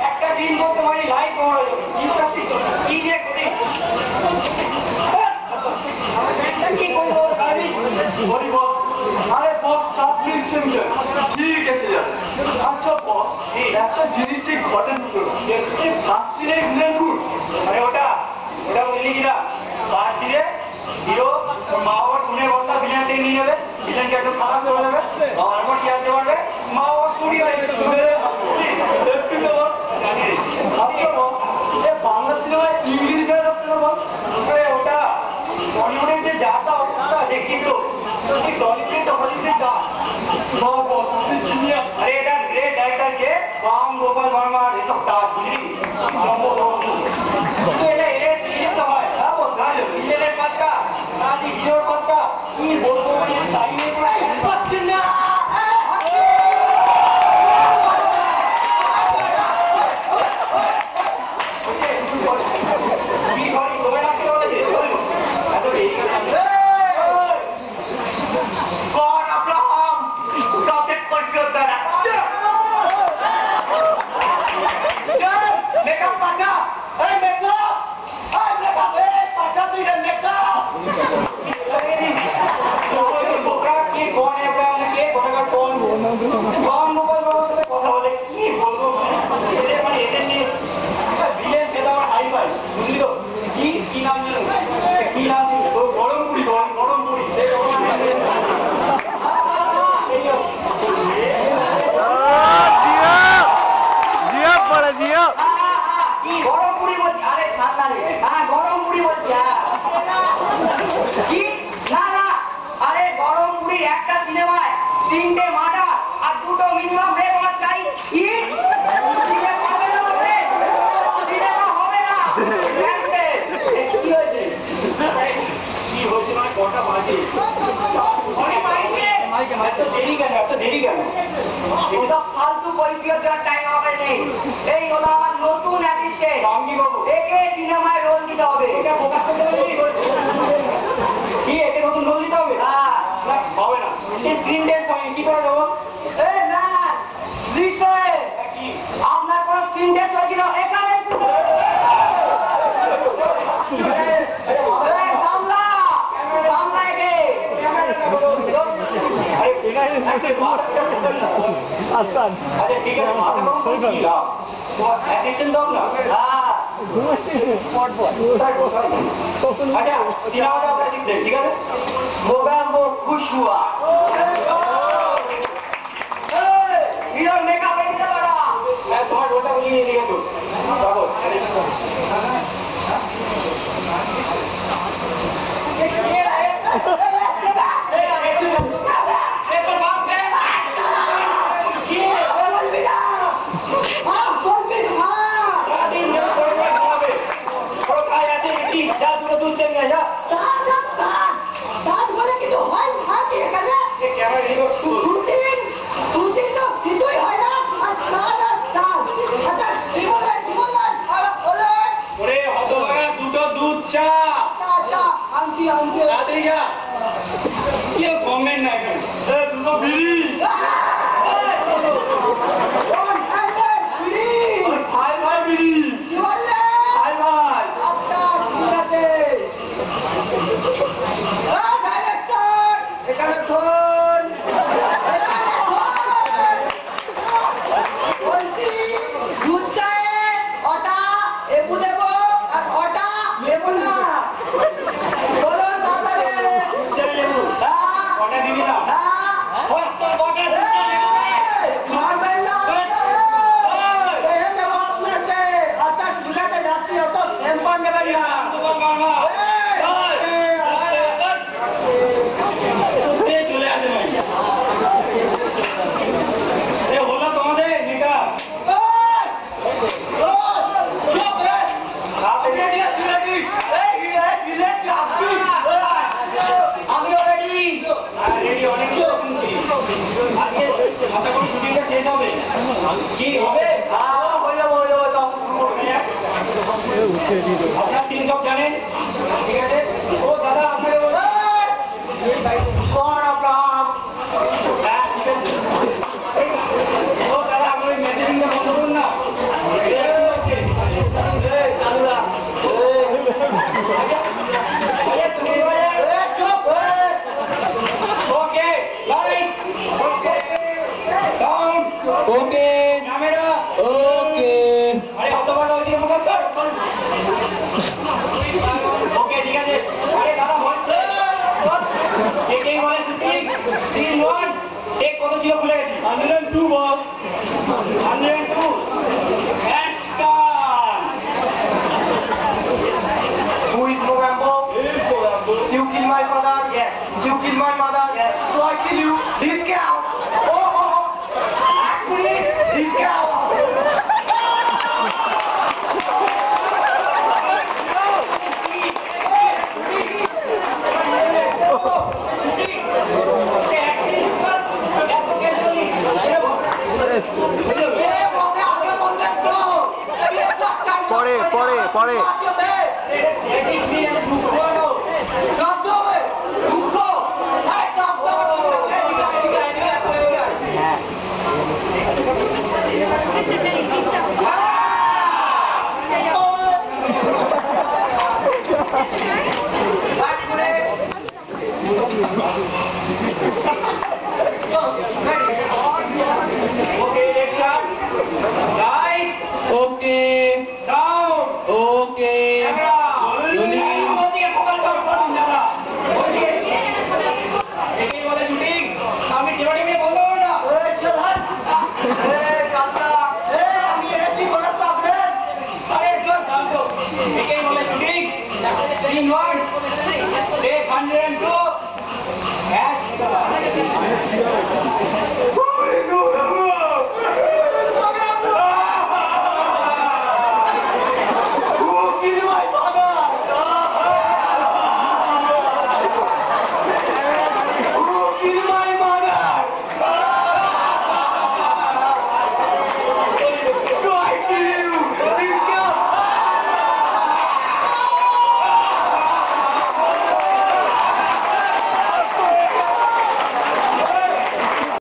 একটা দিন করতে পারি লাইভ পাওয়া যাবে কি যে করি কি করবো সারাদিন বলি বস আরে বস চাপ দিচ্ছেন ঠিক আছে আচ্ছা বস একটা জিনিস ঠিক ঘটে ফার্স্টে গুড আরে ওটা ওটা বললি কিনা ফার্স্টে হিরো মা বাবার খুনের কথা ভিলেনকে নিয়ে যাবে ভিলেনকে একটু খারাপ করে দেবে তারপর কি আসতে পারবে মা বাবার চুরি হয়ে যাবে আচ্ছা বস বাংলা সিনেমায় ইংলিশ ডায়লগ বস ওটা বলিউডের যে যাটা অবস্থা দেখছিস তো টলিউড হলিউডের গান আরে এটা গ্রেট ডাইরেক্টর কে রাম গোপাল বর্মা এসব কাজ বুঝলি এটা এটা হয় হ্যাঁ বস ভিলেনের পাত্তা নাকি হিরোর পাত্তা কি বলবো টাইমে পাচ্ছেন না ফালতু পরিচয় দেওয়ার টাইম আমাদের নেই এই হলো আমার নতুন অ্যাসিস্ট্যান্ট একে সিনেমায় রোল দিতে হবে কি একে নতুন রোল দিতে হবে হবে না স্ক্রিন টেস্ট হয় কি করে দেবো না আপনার কোনো স্ক্রিন টেস্ট হয়েছিল এখানে আচ্ছা ঠিক আছে অ্যাসিস্ট্যান্ট দাও না আচ্ছা সিনেমাটা আপনার অ্যাসিস্ট্যান্ট ঠিক আছে মোগাম্বো খুশ হুয়া হিরোর মেকআপ এনে দিতে পারা হ্যাঁ তোমার ওটা নিয়ে নিয়ে গেছো তারপর কি হবে হয়ে যাবো আপনার তিন সব জানেন ঠিক আছে ও দাদা আপনাকে ও দাদা আপনার মেসেজিংটা বন্ধ সিন ওয়ান টেক কত ছিল ভুলে গেছি 102 বস 102 অ্যাশকান Who is Mogambo? You kill my father? Yes. You kill my mother? Yes. So I kill you. This cow. Oh. Actually, this cow. পরে Okay, next shot. Lights, Okay. sound, Okay. camera. Rolling. ওদিকে focus কর phone জানা ওদিকে একেই বলে shooting আমি টিমে বন্ধ করো না চল হাট। কাকা। আমি এনেছি বড় সাবলেট। আরে জোর শান্ত একেই বলে শুটিং সিন ওয়ান টেক 102 অ্যাশকান Very good.